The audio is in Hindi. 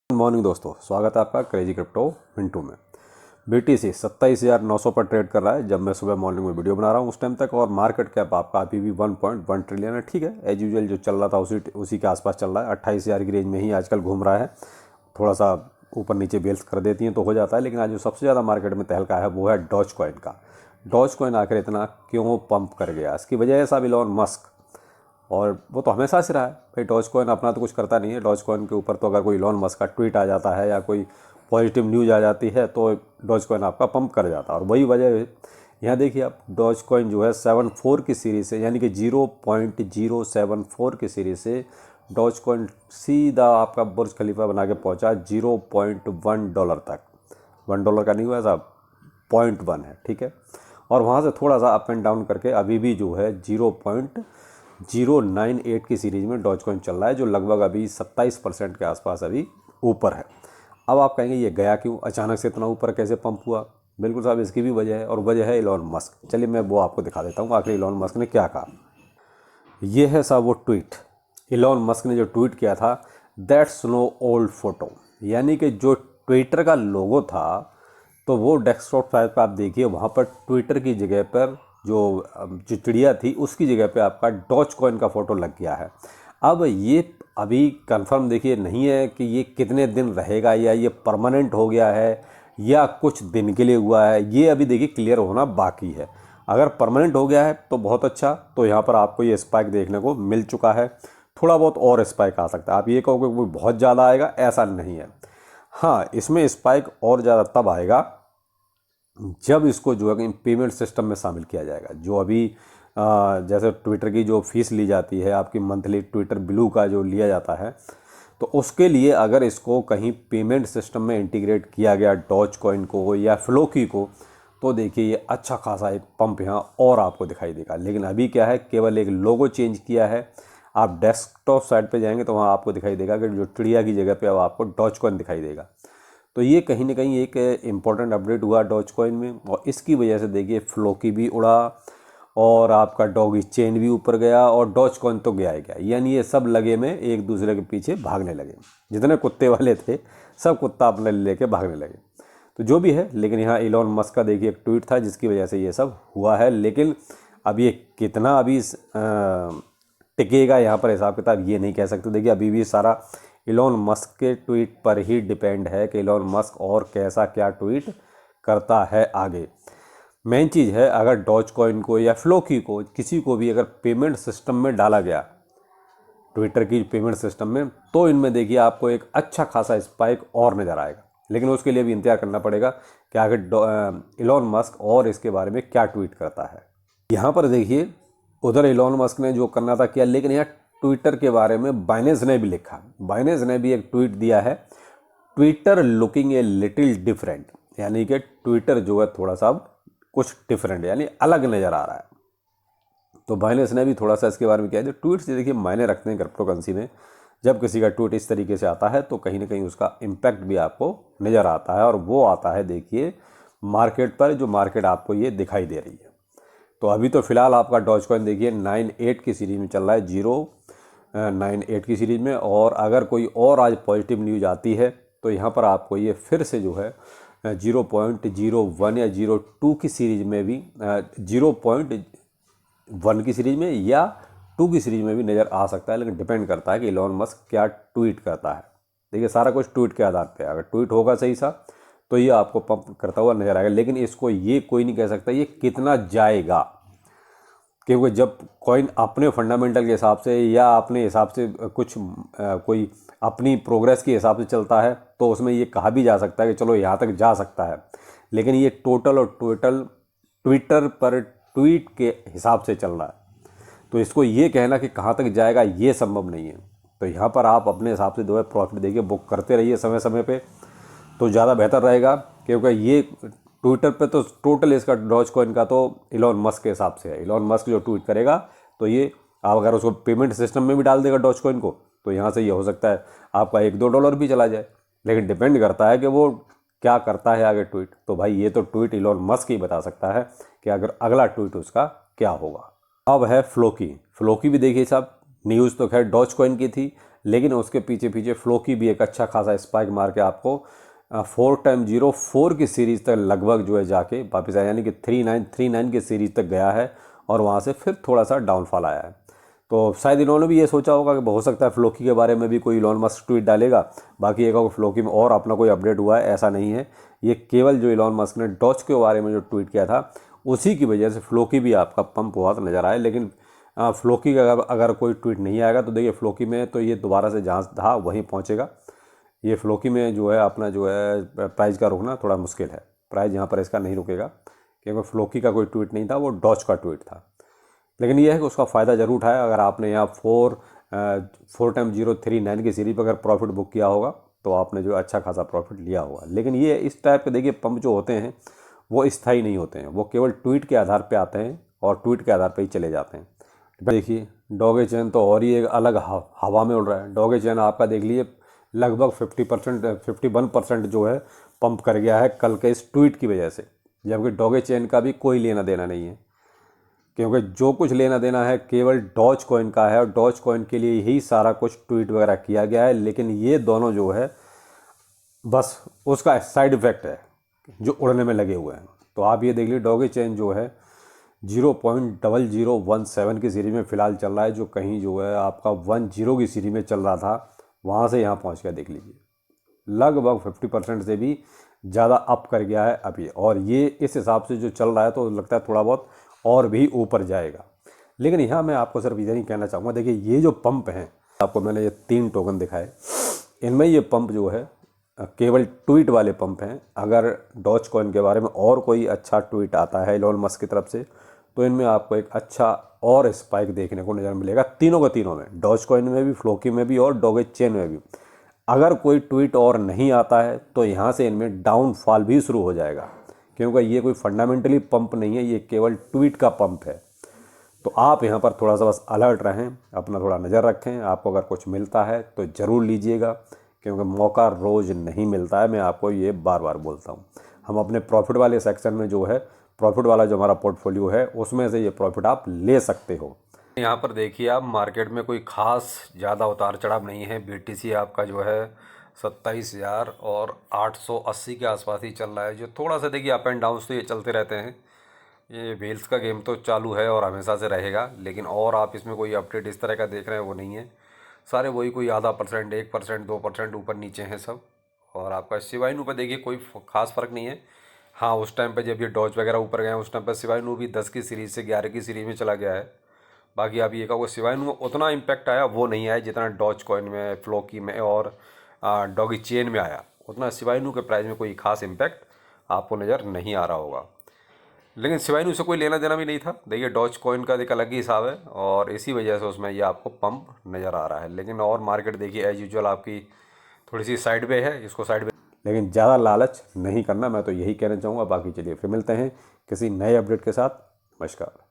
गुड मॉर्निंग दोस्तों, स्वागत है आपका क्रेजी क्रिप्टो मिंटू में। BTC 27,900 पर ट्रेड कर रहा है जब मैं सुबह मॉर्निंग में वीडियो बना रहा हूँ उस टाइम तक, और मार्केट कैप आपका अभी भी 1.1 ट्रिलियन है। ठीक है, एज यूजुअल जो चल रहा था उसी के आसपास चल रहा है। 28,000 की रेंज में ही आजकल घूम रहा है। थोड़ा सा ऊपर नीचे बेल्स कर देती हैं तो हो जाता है, लेकिन आज जो सबसे ज़्यादा मार्केट में तहलका है वो है डॉज कॉइन का। डॉज कॉइन आखिर इतना क्यों पंप कर गया, इसकी वजह है साहब इलॉन मस्क। और वो तो हमेशा से रहा है भाई, डॉज कॉइन अपना तो कुछ करता नहीं है। डॉज कॉइन के ऊपर तो अगर कोई इलॉन मस्क का ट्वीट आ जाता है या कोई पॉजिटिव न्यूज़ आ जाती है तो डॉज कॉइन आपका पंप कर जाता है। और वही वजह है, यहाँ देखिए आप, डॉज कॉइन जो है 74 की सीरीज़ से, यानी कि 0.074 की सीरीज़ से डॉज कॉइन सीधा आपका बुर्ज खलीफा बना के पहुँचा $0.1 तक। $1 का नहीं हुआ साहब, 0.1 है। ठीक है, और वहाँ से थोड़ा सा अप एंड डाउन करके अभी भी जो है 0.098 की सीरीज़ में डॉज कॉइन चल रहा है, जो लगभग अभी 27% के आसपास अभी ऊपर है। अब आप कहेंगे ये गया क्यों, अचानक से इतना ऊपर कैसे पंप हुआ? बिल्कुल साहब, इसकी भी वजह है, और वजह है इलॉन मस्क। चलिए मैं वो आपको दिखा देता हूँ आखिर इलॉन मस्क ने क्या कहा। ये है साहब वो ट्वीट, इलॉन मस्क ने जो ट्वीट किया था, दैट्स नो ओल्ड फोटो। यानी कि जो ट्विटर का लोगो था तो वो डेस्कटॉप साइड पर आप देखिए, वहाँ पर ट्विटर की जगह पर जो चिड़िया थी उसकी जगह पे आपका डॉज कॉइन का फ़ोटो लग गया है। अब ये अभी कंफर्म देखिए नहीं है कि ये कितने दिन रहेगा, या ये परमानेंट हो गया है या कुछ दिन के लिए हुआ है, ये अभी देखिए क्लियर होना बाकी है। अगर परमानेंट हो गया है तो बहुत अच्छा, तो यहाँ पर आपको ये स्पाइक देखने को मिल चुका है। थोड़ा बहुत और स्पाइक आ सकता है, आप ये कहोगे वो बहुत ज़्यादा आएगा, ऐसा नहीं है। हाँ, इसमें स्पाइक और ज़्यादा तब आएगा जब इसको जो है पेमेंट सिस्टम में शामिल किया जाएगा। जो अभी जैसे ट्विटर की जो फीस ली जाती है आपकी मंथली, ट्विटर ब्लू का जो लिया जाता है, तो उसके लिए अगर इसको कहीं पेमेंट सिस्टम में इंटीग्रेट किया गया डॉज कॉइन को या फ्लोकी को, तो देखिए ये अच्छा खासा एक पंप यहाँ और आपको दिखाई देगा। लेकिन अभी क्या है, केवल एक लोगो चेंज किया है। आप डेस्कटॉप साइड पे जाएंगे तो वहाँ आपको दिखाई देगा कि जो चिड़िया की जगह पे अब आपको डॉज कॉइन दिखाई देगा। तो ये कहीं ना कहीं एक इम्पॉर्टेंट अपडेट हुआ डॉज कॉइन में, और इसकी वजह से देखिए फ्लोकी भी उड़ा और आपका डॉगी चेन भी ऊपर गया और डॉज कॉइन तो गया ही गया। यानी ये सब लगे में एक दूसरे के पीछे भागने लगे, जितने कुत्ते वाले थे सब कुत्ता अपने लेके भागने लगे। तो जो भी है, लेकिन यहाँ इलॉन मस्क का देखिए एक ट्वीट था जिसकी वजह से ये सब हुआ है। लेकिन अब ये कितना अभी टिकेगा यहाँ पर हिसाब किताब ये नहीं कह सकते। देखिए अभी भी सारा इलॉन मस्क के ट्वीट पर ही डिपेंड है कि इलॉन मस्क और कैसा क्या ट्वीट करता है आगे। मेन चीज़ है, अगर डॉज कॉइन को या फ्लोकी को किसी को भी अगर पेमेंट सिस्टम में डाला गया, ट्विटर की पेमेंट सिस्टम में, तो इनमें देखिए आपको एक अच्छा खासा स्पाइक और नज़र आएगा। लेकिन उसके लिए भी इंतजार करना पड़ेगा कि आखिर इलॉन मस्क और इसके बारे में क्या ट्वीट करता है। यहाँ पर देखिए उधर इलॉन मस्क ने जो करना था किया, लेकिन यहाँ ट्विटर के बारे में बाइनेंस ने भी लिखा। बाइनेंस ने भी एक ट्वीट दिया है, Twitter looking a little different. यानी कि ट्विटर जो है थोड़ा सा कुछ डिफरेंट यानी अलग नज़र आ रहा है। तो बाइनेंस ने भी थोड़ा सा इसके बारे में किया है। ट्वीट से देखिए मायने रखते हैं क्रिप्टो करेंसी में। जब किसी का ट्वीट इस तरीके से आता है तो कहीं ना कहीं उसका इम्पैक्ट भी आपको नज़र आता है, और वो आता है देखिए मार्केट पर, जो मार्केट आपको ये दिखाई दे रही है। तो अभी तो फिलहाल आपका डॉज कॉइन देखिए 98 की सीरीज़ में चल रहा है, 0.98 की सीरीज़ में। और अगर कोई और आज पॉजिटिव न्यूज़ आती है तो यहाँ पर आपको ये फिर से जो है 0.01 या 0.2 की सीरीज़ में भी, 0.1 की सीरीज़ में या 2 की सीरीज़ में भी नज़र आ सकता है। लेकिन डिपेंड करता है कि इलॉन मस्क क्या ट्वीट करता है। देखिए सारा कुछ ट्वीट के आधार पे, अगर ट्वीट होगा सही सा तो ये आपको पंप करता हुआ नजर आएगा। लेकिन इसको ये कोई नहीं कह सकता ये कितना जाएगा, क्योंकि जब कॉइन अपने फंडामेंटल के हिसाब से या अपने हिसाब से कुछ कोई अपनी प्रोग्रेस के हिसाब से चलता है तो उसमें ये कहा भी जा सकता है कि चलो यहाँ तक जा सकता है। लेकिन ये टोटल और ट्विटर पर ट्वीट के हिसाब से चल रहा है, तो इसको ये कहना कि कहाँ तक जाएगा ये संभव नहीं है। तो यहाँ पर आप अपने हिसाब से जो है प्रॉफिट देखिए बुक करते रहिए समय समय पे, तो ज़्यादा बेहतर रहेगा। क्योंकि ये ट्विटर पे तो टोटल इसका डॉज कॉइन का तो इलॉन मस्क के हिसाब से है। इलॉन मस्क जो ट्वीट करेगा तो ये आप अगर उसको पेमेंट सिस्टम में भी डाल देगा डॉज कॉइन को, तो यहाँ से ये हो सकता है आपका $1-2 भी चला जाए। लेकिन डिपेंड करता है कि वो क्या करता है आगे ट्वीट। तो भाई ये तो ट्वीट इलॉन मस्क ही बता सकता है कि अगर अगला ट्वीट उसका क्या होगा। अब है फ्लोकी। फ्लोकी भी देखिए साहब, न्यूज़ तो खैर डॉज कॉइन की थी, लेकिन उसके पीछे पीछे फ्लोकी भी एक अच्छा खासा स्पाइक मार के आपको 4x04 की सीरीज़ तक लगभग जो है जाके वापस आया, यानी कि 3939 की सीरीज़ तक गया है और वहाँ से फिर थोड़ा सा डाउनफॉल आया है। तो शायद इन्होंने भी ये सोचा होगा कि हो सकता है फ्लोकी के बारे में भी कोई इलॉन मस्क ट्वीट डालेगा, बाकी एक और फ्लोकी में और अपना कोई अपडेट हुआ है ऐसा नहीं है। ये केवल जो इलॉन मस्क ने डॉज के बारे में जो ट्वीट किया था उसी की वजह से फ्लोकी भी आपका पंप हुआ तो नज़र आए। लेकिन फ्लोकी का अगर कोई ट्वीट नहीं आएगा तो देखिए फ्लोकी में तो ये दोबारा से जहाँ था वहीं पहुँचेगा। ये फ्लोकी में जो है अपना जो है प्राइस का रुकना थोड़ा मुश्किल है, प्राइस यहाँ पर इसका नहीं रुकेगा क्योंकि फ्लोकी का कोई ट्वीट नहीं था, वो डॉज का ट्वीट था। लेकिन ये है कि उसका फ़ायदा ज़रूर उठाया। अगर आपने यहाँ 4x039 की सीरीज पर अगर प्रॉफिट बुक किया होगा तो आपने जो अच्छा खासा प्रॉफिट लिया होगा। लेकिन ये इस टाइप के देखिए पंप जो होते हैं वो स्थायी नहीं होते हैं, वो केवल ट्वीट के आधार पे आते हैं और ट्वीट के आधार पे ही चले जाते हैं। देखिए डॉगे चेन तो और ही एक अलग हवा में उड़ रहा है। डॉगे चेन आपका देख लीजिए लगभग 51% जो है पंप कर गया है कल के इस ट्वीट की वजह से, जबकि डॉगे चेन का भी कोई लेना देना नहीं है क्योंकि जो कुछ लेना देना है केवल डॉज कॉइन का है और डॉज कॉइन के लिए ही सारा कुछ ट्वीट वगैरह किया गया है। लेकिन ये दोनों जो है बस उसका साइड इफ़ेक्ट है जो उड़ने में लगे हुए हैं। तो आप ये देख लीजिए डॉगे चेन जो है 0.0017 की सीरीज में फ़िलहाल चल रहा है, जो कहीं जो है आपका 10 की सीरीज में चल रहा था वहाँ से यहाँ पहुँच गया। देख लीजिए लगभग 50% से भी ज़्यादा अप कर गया है अभी, और ये इस हिसाब से जो चल रहा है तो लगता है थोड़ा बहुत और भी ऊपर जाएगा। लेकिन यहाँ मैं आपको सिर्फ इधर ही कहना चाहूँगा, देखिए ये जो पंप हैं आपको मैंने ये 3 टोकन दिखाए, इनमें ये पंप जो है केवल ट्वीट वाले पंप हैं। अगर डॉज कॉइन के बारे में और कोई अच्छा ट्वीट आता है इलॉन मस्क की तरफ से तो इनमें आपको एक अच्छा और स्पाइक देखने को नज़र मिलेगा, तीनों के तीनों में, डॉज कॉइन में भी, फ्लोकी में भी और डॉगे चेन में भी। अगर कोई ट्वीट और नहीं आता है तो यहाँ से इनमें डाउनफॉल भी शुरू हो जाएगा क्योंकि ये कोई फंडामेंटली पंप नहीं है, ये केवल ट्वीट का पंप है। तो आप यहाँ पर थोड़ा सा बस अलर्ट रहें, अपना थोड़ा नज़र रखें। आपको अगर कुछ मिलता है तो ज़रूर लीजिएगा क्योंकि मौका रोज़ नहीं मिलता है, मैं आपको ये बार बार बोलता हूँ। हम अपने प्रॉफिट वाले सेक्शन में जो है प्रॉफिट वाला जो हमारा पोर्टफोलियो है उसमें से ये प्रॉफिट आप ले सकते हो। यहाँ पर देखिए आप मार्केट में कोई ख़ास ज़्यादा उतार चढ़ाव नहीं है। BTC आपका जो है 27,000 और 880 के आसपास ही चल रहा है, जो थोड़ा सा देखिए अप एंड डाउन तो ये चलते रहते हैं। ये व्हील्स का गेम तो चालू है और हमेशा से रहेगा, लेकिन और आप इसमें कोई अपडेट इस तरह का देख रहे हैं वो नहीं है। सारे वही कोई आधा %, 1%, 2% ऊपर नीचे हैं सब। और आपका शिवाइनू पर देखिए कोई ख़ास फ़र्क नहीं है। हाँ उस टाइम पे जब ये डॉज वगैरह ऊपर गए उस टाइम पर शिवाइनू भी 10 की सीरीज़ से 11 की सीरीज़ में चला गया है। बाकी आप ये कहोगे शिवाइनू में उतना इम्पैक्ट आया, वो नहीं आया जितना डॉज कॉइन में, फ्लोकी में और डॉगी चेन में आया। उतना शिवाइनू के प्राइस में कोई ख़ास इम्पैक्ट आपको नज़र नहीं आ रहा होगा। लेकिन शिवाइनू से कोई लेना देना भी नहीं था। देखिए डॉज कॉइन का एक अलग ही हिसाब है और इसी वजह से उसमें ये आपको पंप नज़र आ रहा है। लेकिन और मार्केट देखिए एज यूजुअल आपकी थोड़ी सी साइड पे है, इसको साइड पे, लेकिन ज़्यादा लालच नहीं करना, मैं तो यही कहना चाहूँगा। बाकी चलिए फिर मिलते हैं किसी नए अपडेट के साथ। नमस्कार।